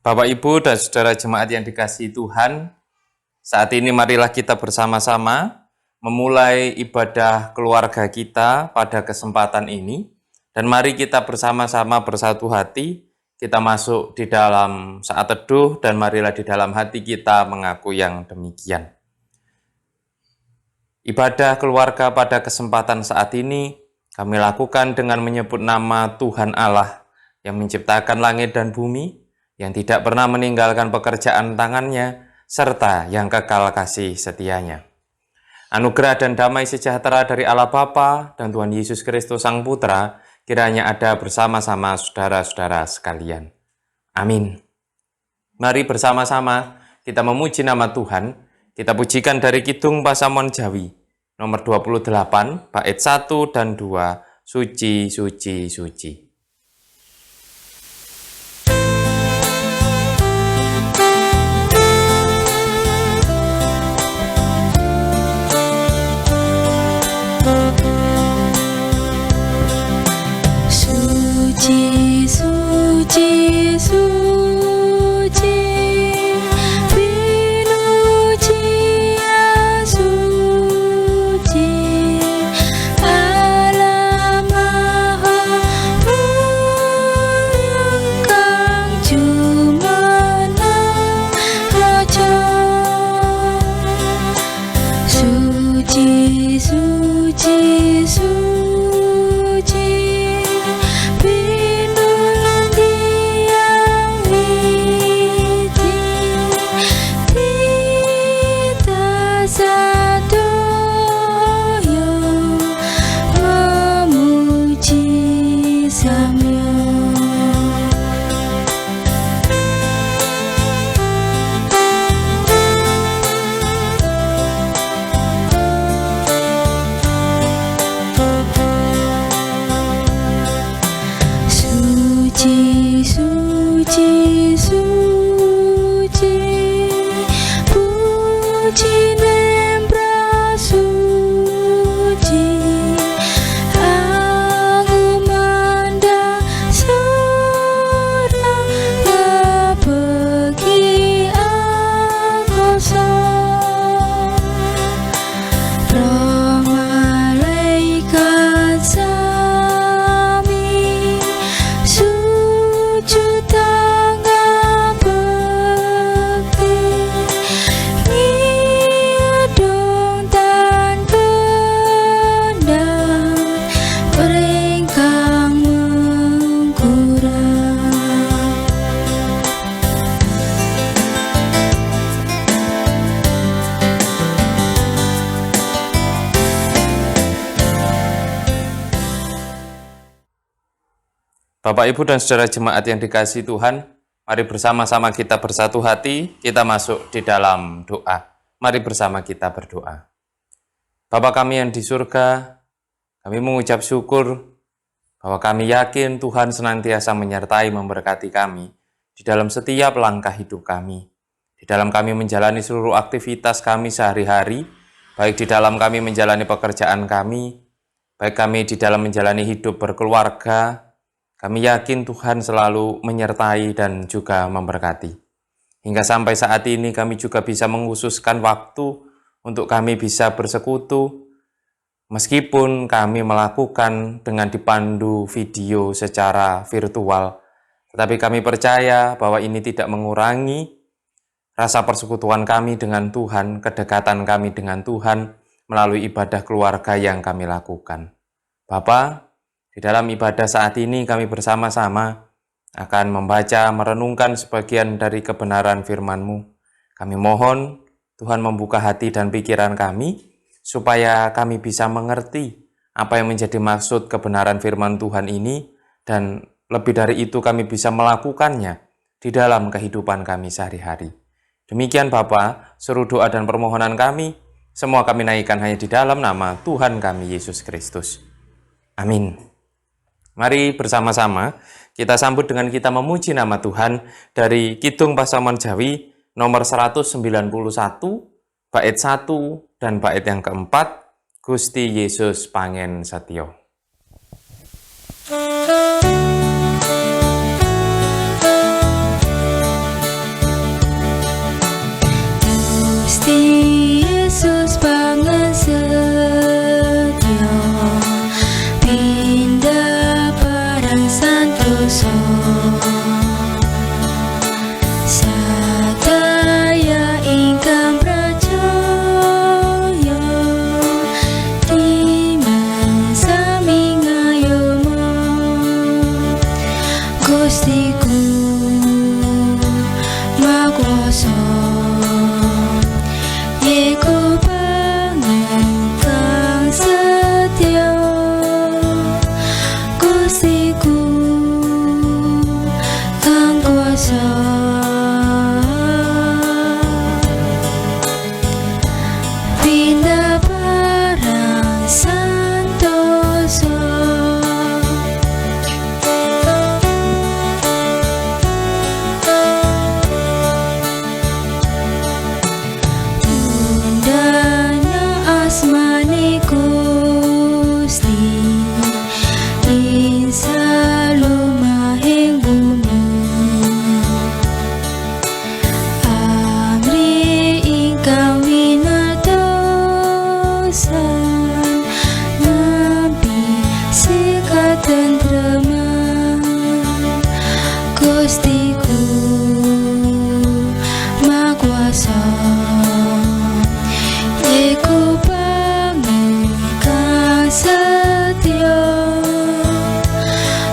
Bapak, Ibu, dan saudara jemaat yang dikasihi Tuhan, saat ini marilah kita bersama-sama memulai ibadah keluarga kita pada kesempatan ini. Dan mari kita bersama-sama bersatu hati, kita masuk di dalam saat teduh, dan marilah di dalam hati kita mengaku yang demikian. Ibadah keluarga pada kesempatan saat ini kami lakukan dengan menyebut nama Tuhan Allah yang menciptakan langit dan bumi, yang tidak pernah meninggalkan pekerjaan tangannya, serta yang kekal kasih setianya. Anugerah dan damai sejahtera dari Allah Bapa dan Tuhan Yesus Kristus Sang Putra kiranya ada bersama-sama saudara-saudara sekalian. Amin. Mari bersama-sama kita memuji nama Tuhan. Kita pujikan dari Kidung Pasamuan Jawi, nomor 28, bait 1 dan 2, Suci, Suci, Suci. Suci, suci, suci, pujian suci, Allah Maha Mulia, Kang Jumeneng Raja. Suci, suci, suci, Bapak, Ibu, dan saudara jemaat yang dikasihi Tuhan, mari bersama-sama kita bersatu hati, kita masuk di dalam doa. Mari bersama kita berdoa. Bapa kami yang di surga, kami mengucap syukur bahwa kami yakin Tuhan senantiasa menyertai memberkati kami di dalam setiap langkah hidup kami, di dalam kami menjalani seluruh aktivitas kami sehari-hari, baik di dalam kami menjalani pekerjaan kami, baik kami di dalam menjalani hidup berkeluarga. Kami yakin Tuhan selalu menyertai dan juga memberkati. Hingga sampai saat ini kami juga bisa mengkhususkan waktu untuk kami bisa bersekutu, meskipun kami melakukan dengan dipandu video secara virtual. Tetapi kami percaya bahwa ini tidak mengurangi rasa persekutuan kami dengan Tuhan, kedekatan kami dengan Tuhan melalui ibadah keluarga yang kami lakukan. Bapa, di dalam ibadah saat ini kami bersama-sama akan membaca, merenungkan sebagian dari kebenaran firman-Mu. Kami mohon Tuhan membuka hati dan pikiran kami, supaya kami bisa mengerti apa yang menjadi maksud kebenaran firman Tuhan ini, dan lebih dari itu kami bisa melakukannya di dalam kehidupan kami sehari-hari. Demikian Bapa, seru doa dan permohonan kami, semua kami naikkan hanya di dalam nama Tuhan kami Yesus Kristus. Amin. Mari bersama-sama kita sambut dengan kita memuji nama Tuhan dari Kidung Pasamuan Jawi nomor 191, bait 1 dan bait yang keempat, Gusti Yesus Pangen Setyo. Yesus pangan setia, pindah parang santoso. Sadaya ingkang percaya, diman sami ngayomo. Gustiku makuwasa, Yeku pangan kang setia. Gustiku kang kuasa, pindah parang santoso. Tundanya asmane Gusti, insa lumahing bumi. Amri ingkang winartosan, nampi sikatentreman. Gustiku makuasa, Yeku pangan kang setia.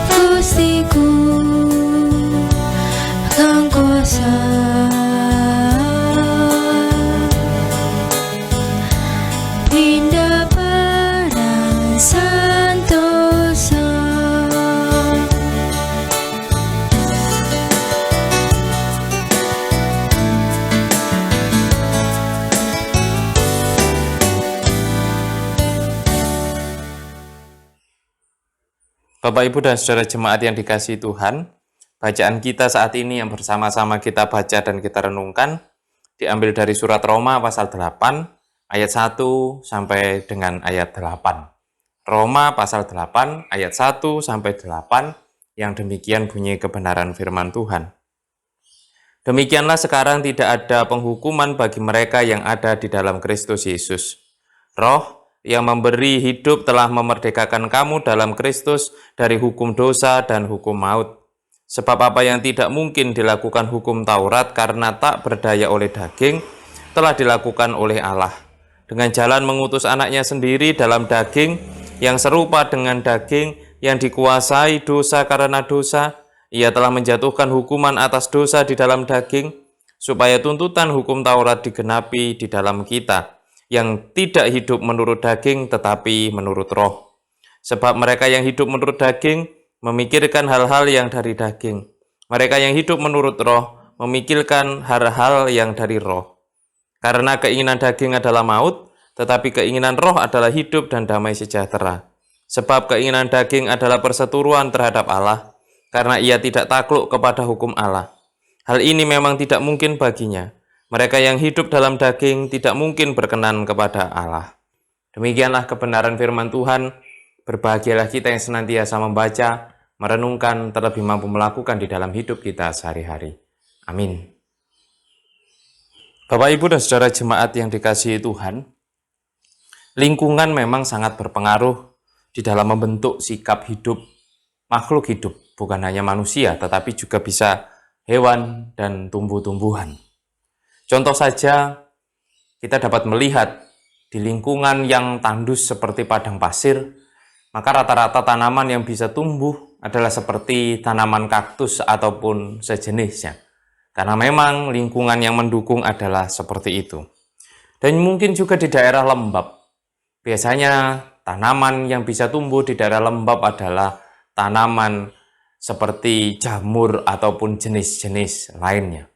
Gustiku kang kuasa, pindah parang santoso. Bapak, Ibu, dan Saudara jemaat yang dikasihi Tuhan, bacaan kita saat ini yang bersama-sama kita baca dan kita renungkan diambil dari surat Roma pasal 8 ayat 1 sampai dengan ayat 8. Roma pasal 8 ayat 1 sampai 8 yang demikian bunyi kebenaran firman Tuhan. Demikianlah sekarang tidak ada penghukuman bagi mereka yang ada di dalam Kristus Yesus. Roh yang memberi hidup telah memerdekakan kamu dalam Kristus dari hukum dosa dan hukum maut. Sebab apa yang tidak mungkin dilakukan hukum Taurat karena tak berdaya oleh daging, telah dilakukan oleh Allah. Dengan jalan mengutus anaknya sendiri dalam daging, yang serupa dengan daging yang dikuasai dosa karena dosa, ia telah menjatuhkan hukuman atas dosa di dalam daging, supaya tuntutan hukum Taurat digenapi di dalam kita, yang tidak hidup menurut daging tetapi menurut roh. Sebab mereka yang hidup menurut daging memikirkan hal-hal yang dari daging. Mereka yang hidup menurut roh memikirkan hal-hal yang dari roh. Karena keinginan daging adalah maut, tetapi keinginan roh adalah hidup dan damai sejahtera. Sebab keinginan daging adalah perseteruan terhadap Allah, karena ia tidak takluk kepada hukum Allah. Hal ini memang tidak mungkin baginya. Mereka yang hidup dalam daging tidak mungkin berkenan kepada Allah. Demikianlah kebenaran firman Tuhan. Berbahagialah kita yang senantiasa membaca, merenungkan, terlebih mampu melakukan di dalam hidup kita sehari-hari. Amin. Bapak, Ibu, dan Saudara jemaat yang dikasihi Tuhan, lingkungan memang sangat berpengaruh di dalam membentuk sikap hidup makhluk hidup, bukan hanya manusia, tetapi juga bisa hewan dan tumbuh-tumbuhan. Contoh saja, kita dapat melihat di lingkungan yang tandus seperti padang pasir, maka rata-rata tanaman yang bisa tumbuh adalah seperti tanaman kaktus ataupun sejenisnya. Karena memang lingkungan yang mendukung adalah seperti itu. Dan mungkin juga di daerah lembab. Biasanya tanaman yang bisa tumbuh di daerah lembab adalah tanaman seperti jamur ataupun jenis-jenis lainnya.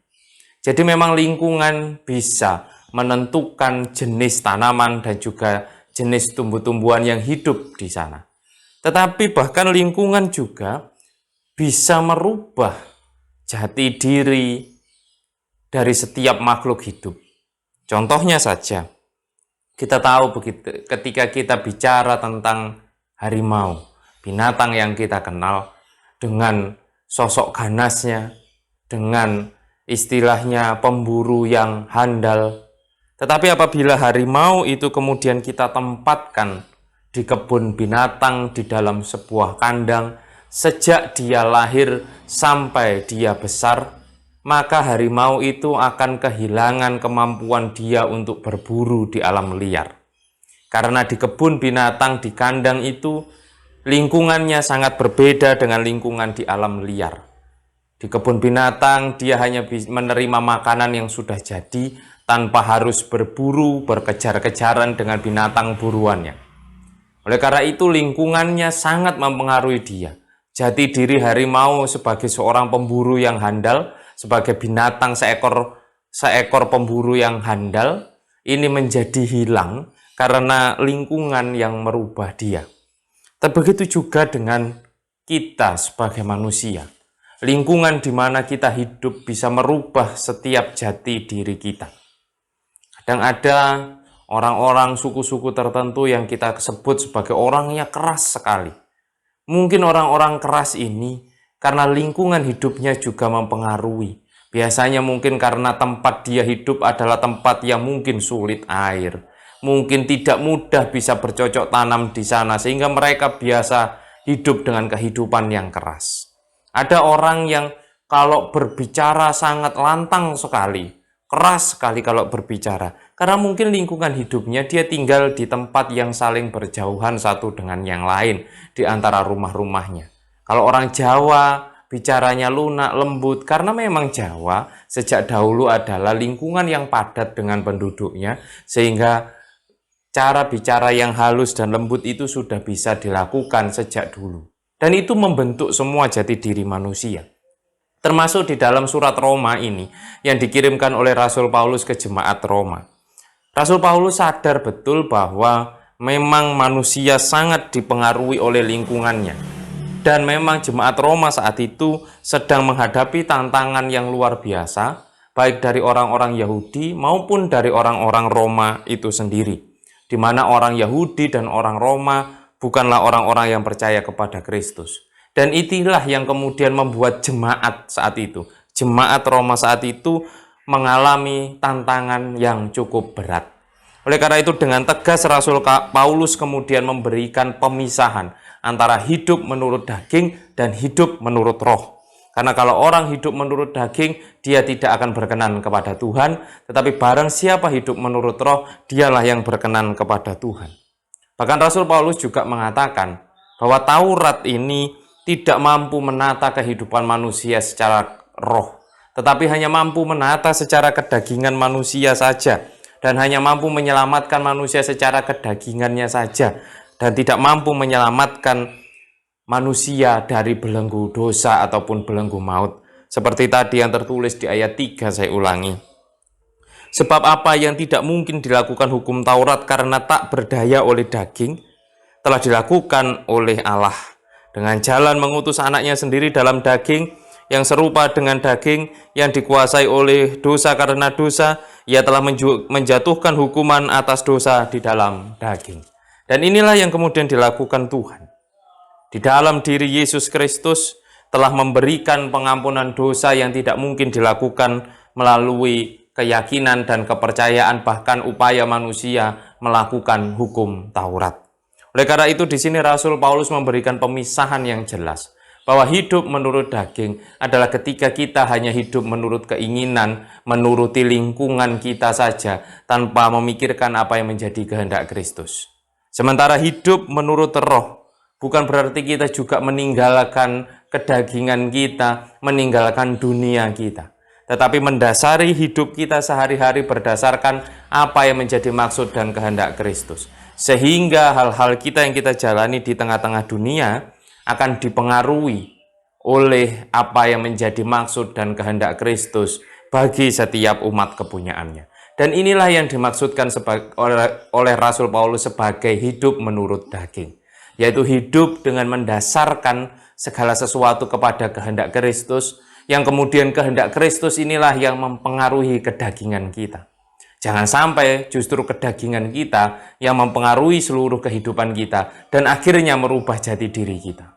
Jadi memang lingkungan bisa menentukan jenis tanaman dan juga jenis tumbuh-tumbuhan yang hidup di sana. Tetapi bahkan lingkungan juga bisa merubah jati diri dari setiap makhluk hidup. Contohnya saja, kita tahu begitu ketika kita bicara tentang harimau, binatang yang kita kenal dengan sosok ganasnya, dengan istilahnya pemburu yang handal. Tetapi apabila harimau itu kemudian kita tempatkan di kebun binatang, di dalam sebuah kandang, sejak dia lahir sampai dia besar, maka harimau itu akan kehilangan kemampuan dia untuk berburu di alam liar. Karena di kebun binatang, di kandang itu, lingkungannya sangat berbeda dengan lingkungan di alam liar. Di kebun binatang, dia hanya menerima makanan yang sudah jadi, tanpa harus berburu, berkejar-kejaran dengan binatang buruannya. Oleh karena itu, lingkungannya sangat mempengaruhi dia. Jati diri harimau sebagai seorang pemburu yang handal, sebagai binatang seekor pemburu yang handal, ini menjadi hilang karena lingkungan yang merubah dia. Begitu juga dengan kita sebagai manusia. Lingkungan di mana kita hidup bisa merubah setiap jati diri kita. Kadang ada orang-orang suku-suku tertentu yang kita sebut sebagai orangnya keras sekali. Mungkin orang-orang keras ini karena lingkungan hidupnya juga mempengaruhi. Biasanya mungkin karena tempat dia hidup adalah tempat yang mungkin sulit air. Mungkin tidak mudah bisa bercocok tanam di sana, sehingga mereka biasa hidup dengan kehidupan yang keras. Ada orang yang kalau berbicara sangat lantang sekali, keras sekali kalau berbicara. Karena mungkin lingkungan hidupnya dia tinggal di tempat yang saling berjauhan satu dengan yang lain di antara rumah-rumahnya. Kalau orang Jawa bicaranya lunak, lembut, karena memang Jawa sejak dahulu adalah lingkungan yang padat dengan penduduknya, sehingga cara bicara yang halus dan lembut itu sudah bisa dilakukan sejak dulu. Dan itu membentuk semua jati diri manusia. Termasuk di dalam surat Roma ini yang dikirimkan oleh Rasul Paulus ke jemaat Roma. Rasul Paulus sadar betul bahwa memang manusia sangat dipengaruhi oleh lingkungannya. Dan memang jemaat Roma saat itu sedang menghadapi tantangan yang luar biasa, baik dari orang-orang Yahudi maupun dari orang-orang Roma itu sendiri. Di mana orang Yahudi dan orang Roma bukanlah orang-orang yang percaya kepada Kristus. Dan itulah yang kemudian membuat jemaat saat itu. Jemaat Roma saat itu mengalami tantangan yang cukup berat. Oleh karena itu dengan tegas Rasul Paulus kemudian memberikan pemisahan antara hidup menurut daging dan hidup menurut roh. Karena kalau orang hidup menurut daging, dia tidak akan berkenan kepada Tuhan, tetapi barang siapa hidup menurut roh, dialah yang berkenan kepada Tuhan. Bahkan Rasul Paulus juga mengatakan bahwa Taurat ini tidak mampu menata kehidupan manusia secara roh, tetapi hanya mampu menata secara kedagingan manusia saja, dan hanya mampu menyelamatkan manusia secara kedagingannya saja, dan tidak mampu menyelamatkan manusia dari belenggu dosa ataupun belenggu maut. Seperti tadi yang tertulis di ayat 3, saya ulangi. Sebab apa yang tidak mungkin dilakukan hukum Taurat karena tak berdaya oleh daging, telah dilakukan oleh Allah. Dengan jalan mengutus anaknya sendiri dalam daging, yang serupa dengan daging yang dikuasai oleh dosa karena dosa, ia telah menjatuhkan hukuman atas dosa di dalam daging. Dan inilah yang kemudian dilakukan Tuhan. Di dalam diri Yesus Kristus telah memberikan pengampunan dosa yang tidak mungkin dilakukan melalui keyakinan dan kepercayaan, bahkan upaya manusia melakukan hukum Taurat. Oleh karena itu di sini Rasul Paulus memberikan pemisahan yang jelas bahwa hidup menurut daging adalah ketika kita hanya hidup menurut keinginan, menuruti lingkungan kita saja tanpa memikirkan apa yang menjadi kehendak Kristus. Sementara hidup menurut roh bukan berarti kita juga meninggalkan kedagingan kita, meninggalkan dunia kita. Tetapi mendasari hidup kita sehari-hari berdasarkan apa yang menjadi maksud dan kehendak Kristus. Sehingga hal-hal kita yang kita jalani di tengah-tengah dunia akan dipengaruhi oleh apa yang menjadi maksud dan kehendak Kristus bagi setiap umat kepunyaannya. Dan inilah yang dimaksudkan oleh Rasul Paulus sebagai hidup menurut daging. Yaitu hidup dengan mendasarkan segala sesuatu kepada kehendak Kristus, yang kemudian kehendak Kristus inilah yang mempengaruhi kedagingan kita. Jangan sampai justru kedagingan kita yang mempengaruhi seluruh kehidupan kita dan akhirnya merubah jati diri kita.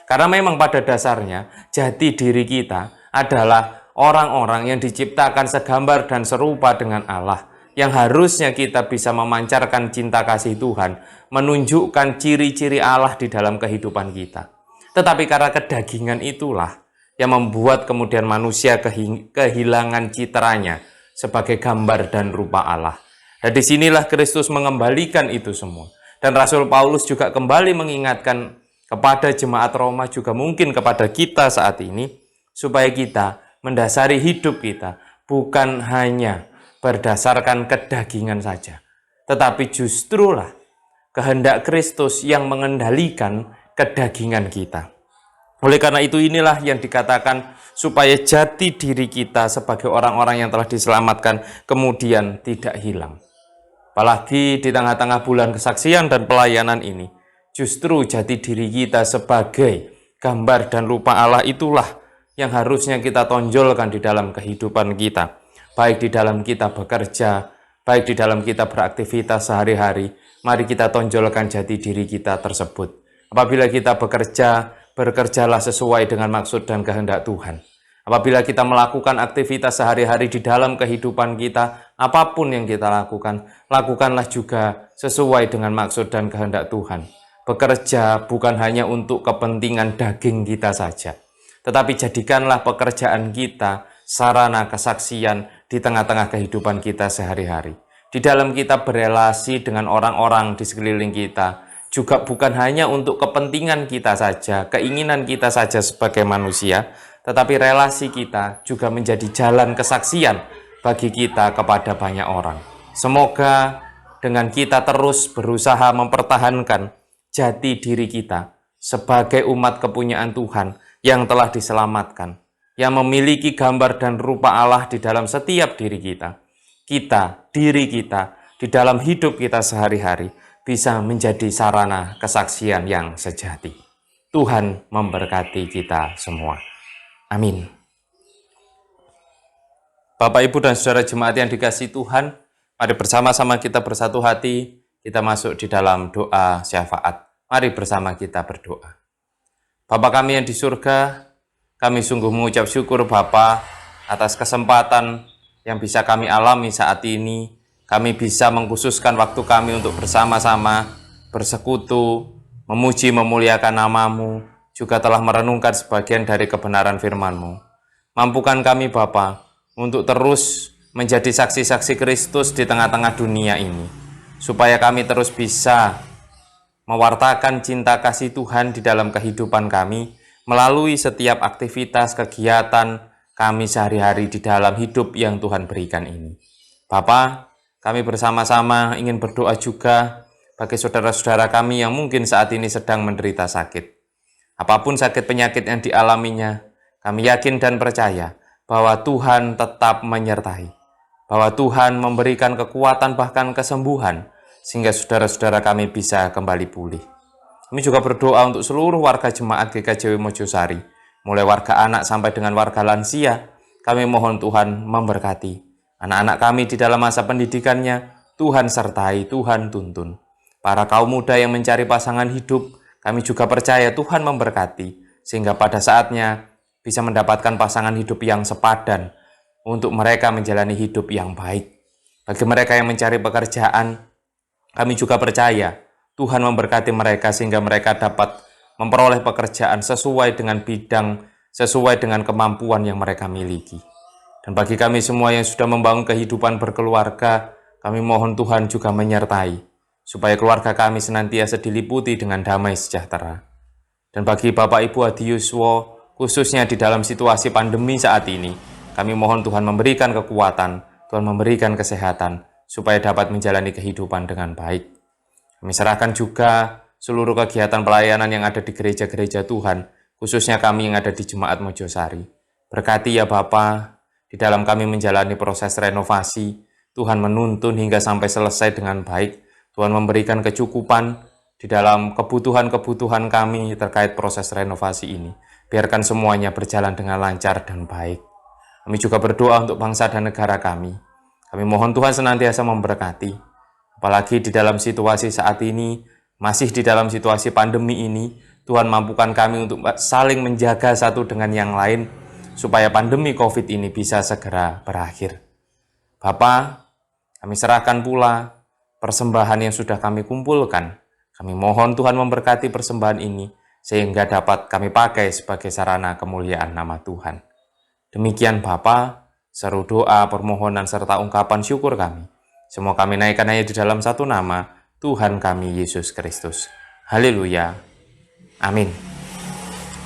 Karena memang pada dasarnya jati diri kita adalah orang-orang yang diciptakan segambar dan serupa dengan Allah. yang harusnya kita bisa memancarkan cinta kasih Tuhan, menunjukkan ciri-ciri Allah di dalam kehidupan kita. Tetapi karena kedagingan itulah yang membuat kemudian manusia kehilangan citranya sebagai gambar dan rupa Allah. Dan disinilah Kristus mengembalikan itu semua. Dan Rasul Paulus juga kembali mengingatkan kepada jemaat Roma, juga mungkin kepada kita saat ini, supaya kita mendasari hidup kita bukan hanya berdasarkan kedagingan saja, tetapi justrulah kehendak Kristus yang mengendalikan kedagingan kita. Oleh karena itu inilah yang dikatakan supaya jati diri kita sebagai orang-orang yang telah diselamatkan kemudian tidak hilang. Apalagi di tengah-tengah bulan kesaksian dan pelayanan ini, justru jati diri kita sebagai gambar dan rupa Allah itulah yang harusnya kita tonjolkan di dalam kehidupan kita. Baik di dalam kita bekerja, baik di dalam kita beraktivitas sehari-hari, mari kita tonjolkan jati diri kita tersebut. Apabila kita bekerja, bekerjalah sesuai dengan maksud dan kehendak Tuhan. Apabila kita melakukan aktivitas sehari-hari di dalam kehidupan kita, apapun yang kita lakukan, lakukanlah juga sesuai dengan maksud dan kehendak Tuhan. Bekerja bukan hanya untuk kepentingan daging kita saja, tetapi jadikanlah pekerjaan kita sarana kesaksian di tengah-tengah kehidupan kita sehari-hari. Di dalam kita berelasi dengan orang-orang di sekeliling kita, juga bukan hanya untuk kepentingan kita saja, keinginan kita saja sebagai manusia, tetapi relasi kita juga menjadi jalan kesaksian bagi kita kepada banyak orang. Semoga dengan kita terus berusaha mempertahankan jati diri kita sebagai umat kepunyaan Tuhan yang telah diselamatkan, yang memiliki gambar dan rupa Allah di dalam setiap diri kita, diri kita, di dalam hidup kita sehari-hari, bisa menjadi sarana kesaksian yang sejati. Tuhan memberkati kita semua. Amin. Bapak, Ibu, dan Saudara jemaat yang dikasihi Tuhan, mari bersama-sama kita bersatu hati, kita masuk di dalam doa syafaat. Mari bersama kita berdoa. Bapa kami yang di surga, kami sungguh mengucap syukur Bapa atas kesempatan yang bisa kami alami saat ini. Kami bisa mengkhususkan waktu kami untuk bersama-sama bersekutu, memuji memuliakan nama-Mu, juga telah merenungkan sebagian dari kebenaran firman-Mu. Mampukan kami Bapa untuk terus menjadi saksi-saksi Kristus di tengah-tengah dunia ini, supaya kami terus bisa mewartakan cinta kasih Tuhan di dalam kehidupan kami, melalui setiap aktivitas, kegiatan kami sehari-hari di dalam hidup yang Tuhan berikan ini. Bapa, kami bersama-sama ingin berdoa juga bagi saudara-saudara kami yang mungkin saat ini sedang menderita sakit. Apapun sakit penyakit yang dialaminya, kami yakin dan percaya bahwa Tuhan tetap menyertai, bahwa Tuhan memberikan kekuatan bahkan kesembuhan, sehingga saudara-saudara kami bisa kembali pulih. Kami juga berdoa untuk seluruh warga jemaat GKJW Mojosari, mulai warga anak sampai dengan warga lansia. Kami mohon Tuhan memberkati anak-anak kami di dalam masa pendidikannya. Tuhan sertai, Tuhan tuntun. Para kaum muda yang mencari pasangan hidup, kami juga percaya Tuhan memberkati, sehingga pada saatnya bisa mendapatkan pasangan hidup yang sepadan untuk mereka menjalani hidup yang baik. Bagi mereka yang mencari pekerjaan, kami juga percaya Tuhan memberkati mereka sehingga mereka dapat memperoleh pekerjaan sesuai dengan bidang, sesuai dengan kemampuan yang mereka miliki. Dan bagi kami semua yang sudah membangun kehidupan berkeluarga, kami mohon Tuhan juga menyertai, supaya keluarga kami senantiasa diliputi dengan damai sejahtera. Dan bagi Bapak Ibu Adiyuswo, khususnya di dalam situasi pandemi saat ini, kami mohon Tuhan memberikan kekuatan, Tuhan memberikan kesehatan, supaya dapat menjalani kehidupan dengan baik. Kami serahkan juga seluruh kegiatan pelayanan yang ada di gereja-gereja Tuhan, khususnya kami yang ada di Jemaat Mojosari. Berkati ya Bapa, di dalam kami menjalani proses renovasi, Tuhan menuntun hingga sampai selesai dengan baik. Tuhan memberikan kecukupan di dalam kebutuhan-kebutuhan kami terkait proses renovasi ini. Biarkan semuanya berjalan dengan lancar dan baik. Kami juga berdoa untuk bangsa dan negara kami. Kami mohon Tuhan senantiasa memberkati. Apalagi di dalam situasi saat ini, masih di dalam situasi pandemi ini, Tuhan mampukan kami untuk saling menjaga satu dengan yang lain, supaya pandemi COVID ini bisa segera berakhir. Bapa, Kami serahkan pula persembahan yang sudah kami kumpulkan. Kami mohon Tuhan memberkati persembahan ini, sehingga dapat kami pakai sebagai sarana kemuliaan nama Tuhan. Demikian Bapa, seru doa, permohonan, serta ungkapan syukur kami. Semua kami naikkan hanya di dalam satu nama, Tuhan kami Yesus Kristus. Haleluya. Amin.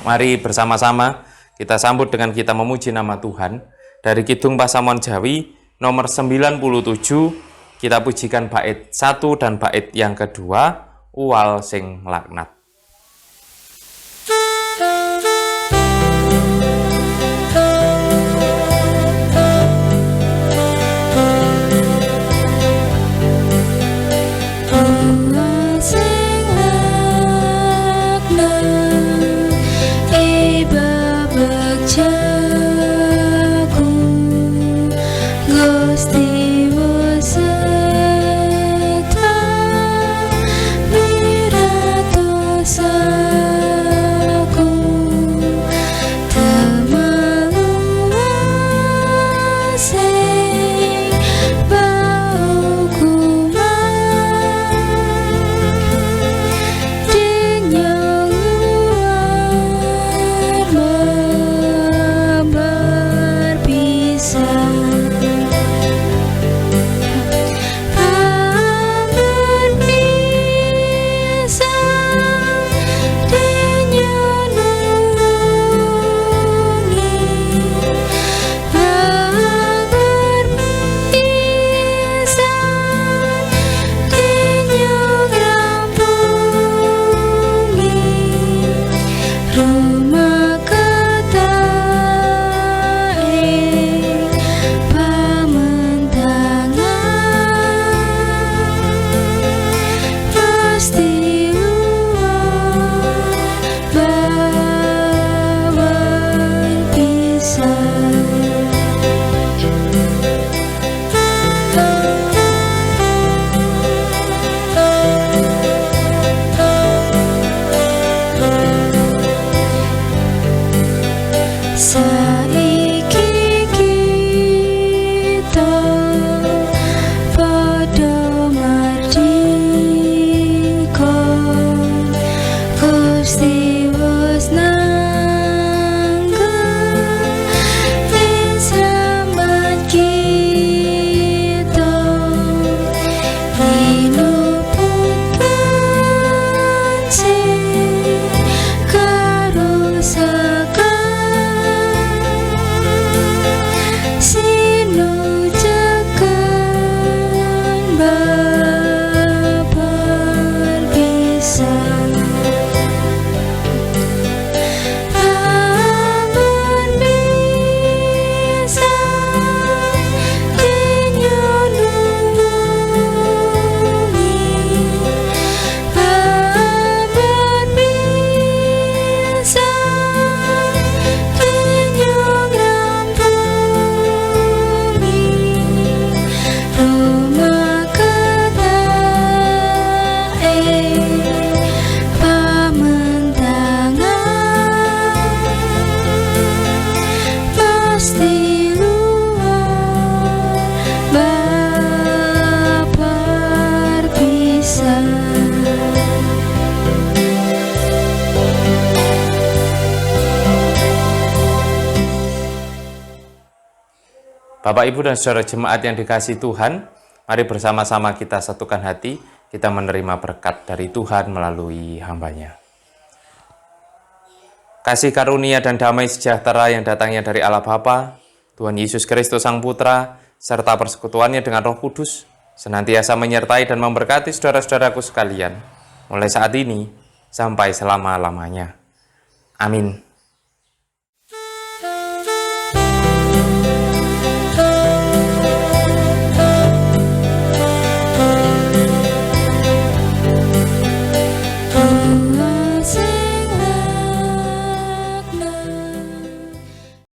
Mari bersama-sama kita sambut dengan kita memuji nama Tuhan. Dari Kidung Pasamuan Jawi nomor 97, kita pujikan bait 1 dan bait yang kedua, Uwal sing laknat. Bapak, Ibu, dan saudara jemaat yang dikasihi Tuhan, mari bersama-sama kita satukan hati, kita menerima berkat dari Tuhan melalui hamba-Nya. Kasih karunia dan damai sejahtera yang datangnya dari Allah Bapa, Tuhan Yesus Kristus Sang Putra, serta persekutuannya dengan Roh Kudus, senantiasa menyertai dan memberkati saudara-saudaraku sekalian, mulai saat ini sampai selama-lamanya. Amin.